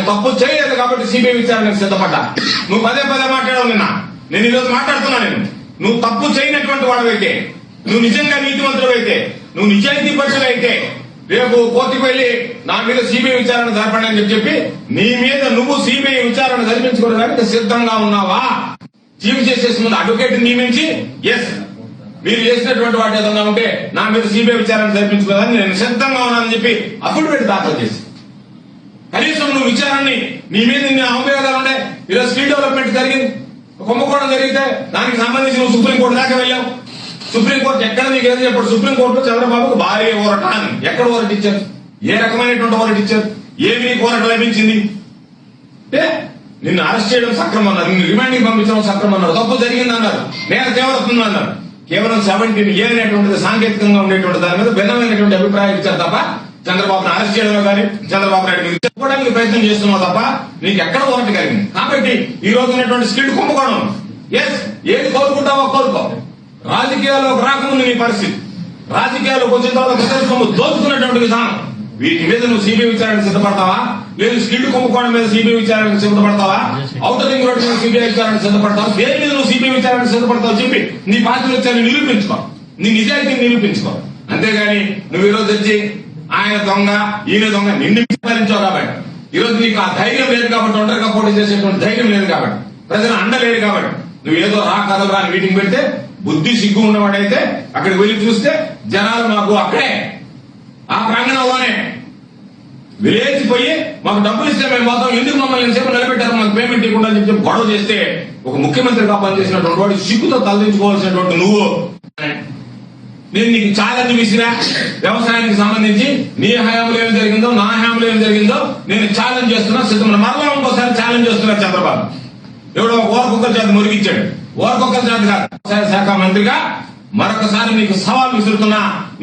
తప్పు చేయలేదు కాబట్టి సిబిఐ విచారణకు సిద్ధపడ్డా. నువ్వు పదే పదే మాట్లాడవు నిన్న. నేను ఈరోజు మాట్లాడుతున్నా. నువ్వు తప్పు చేయనటువంటి వాడవైతే, నువ్వు నిజంగా నీతివంతుడైతే, నువ్వు నిజాయితీ పరుషులైతే రేపు కోర్టుకు వెళ్లి నా మీద సిబిఐ విచారణ జరపండి అని చెప్పి నీ మీద నువ్వు సిబిఐ విచారణ జరిపించుకోవడానికి సిద్ధంగా ఉన్నావా? చీఫ్ జస్టిస్ ముందు అడ్వకేట్ నియమించి ఎస్ మీరు చేసినటువంటి వాటి ఏదన్నా ఉంటే నా మీద సిబిఐ విచారణ జరిపించుకోవాలని నేను సిద్ధంగా ఉన్నానని చెప్పి అఫిడవిట్ దాఖలు చేసి కనీసం నువ్వు విచారణని నీ మీద అవమేదాలు ఉండే. ఈరోజు స్కిల్ డెవలప్మెంట్ జరిగింది, కుంభకోణం జరిగితే దానికి సంబంధించి నువ్వు సుప్రీంకోర్టు దాకా వెళ్ళావు. సుప్రీంకోర్టు ఎక్కడ నీకు ఏదో చెప్పాడు? సుప్రీంకోర్టులో చంద్రబాబుకు భారీ ఊరట అని. ఎక్కడ ఊరట ఇచ్చారు? ఏ రకమైనటువంటి ఊరట ఇచ్చారు? ఏమి నీకు ఊరట లభించింది? అంటే నిన్ను అరెస్ట్ చేయడం సక్రమం అన్నారు, నిన్ను రిమాండింగ్ పంపించడం సక్రమం అన్నారు, తప్పు జరిగిందన్నారు, నేర తీవ్రతుంది అన్నారు. కేవలం 17A అనేటువంటిది సాంకేతికంగా ఉండేటువంటి దాని మీద భిన్నమైనటువంటి అభిప్రాయం ఇచ్చారు తప్ప చంద్రబాబును అరెస్ట్ చేయడంలో కానీ చంద్రబాబు నాయుడు మీద చెప్పుకోవడానికి ప్రయత్నం చేస్తున్నావు తప్ప నీకు ఎక్కడ ఊరట కలిగింది? కాబట్టి ఈ రోజు ఉన్నటువంటి స్కిల్ కుంభకోణం ఎస్ ఏది కోరుకుంటావో కోరుకో. రాజకీయాల్లోకి రాకముందు నీ పరిస్థితి, రాజకీయాల్లోకి వచ్చిన తర్వాత ప్రజల సొమ్ము దోచుకున్నటువంటి విధానం, వీటి మీద నువ్వు సిబిఐ విచారణకు సిద్ధపడతావా? లేదు స్కిల్ కుంభకోణం మీద సిబిఐ విచారణకు సిద్ధపడతావా? ఔటర్ రింగ్ రోడ్ మీద సిబిఐ విచారణకు సిద్ధపడతావా? దేని మీద నువ్వు సిబిఐ విచారణకు సిద్ధపడతావు చెప్పి నీ పార్టీని నిరూపించుకో, నీ నిజాయితీని నిరూపించుకో. అంతేగాని నువ్వు ఈరోజు వచ్చి ఆయన దొంగ ఈయన దొంగ నిన్ను విచారించావు కాబట్టి ఈరోజు నీకు ఆ ధైర్యం లేదు కాబట్టి, ఒంటరిగా పోటీ చేసేటువంటి ధైర్యం లేదు కాబట్టి, ప్రజలు అండలేదు కాబట్టి నువ్వు ఏదో రా కథలు రాని మీటింగ్ పెడితే బుద్ధి సిగ్గు ఉన్నవాడైతే అక్కడికి వెళ్లి చూస్తే జనాలు మాకు అక్కడే ఆ ప్రాంగణంలోనే విలేచిపోయి మాకు డబ్బులు ఇస్తే మేము పోతాం, ఎందుకు మమ్మల్ని ఎంతసేపు నిలబెట్టారు మాకు పేమెంట్ ఇవ్వకుండా అని చెప్పి గొడవ చేస్తే ఒక ముఖ్యమంత్రిగా పనిచేసినటువంటి వాడు సిగ్గుతో తలదించుకోవాల్సినటువంటి నువ్వు. నేను నీకు ఛాలెంజ్ విసిరా, వ్యవసాయానికి సంబంధించి నీ హయాంలో ఏం జరిగిందో నా హయాంలో ఏం జరిగిందో నేను ఛాలెంజ్ చేస్తున్నా, సిద్ధమైన మరలా ఇంకోసారి ఛాలెంజ్ చేస్తున్నా. చంద్రబాబు ఎవడో ఓరకొక్కల చేత మురిగించాడు, ఓరకొక్కల చేత కాదు, వ్యవసాయ శాఖ మంత్రిగా మరొకసారి నీకు సవాల్ విసురుతున్నా.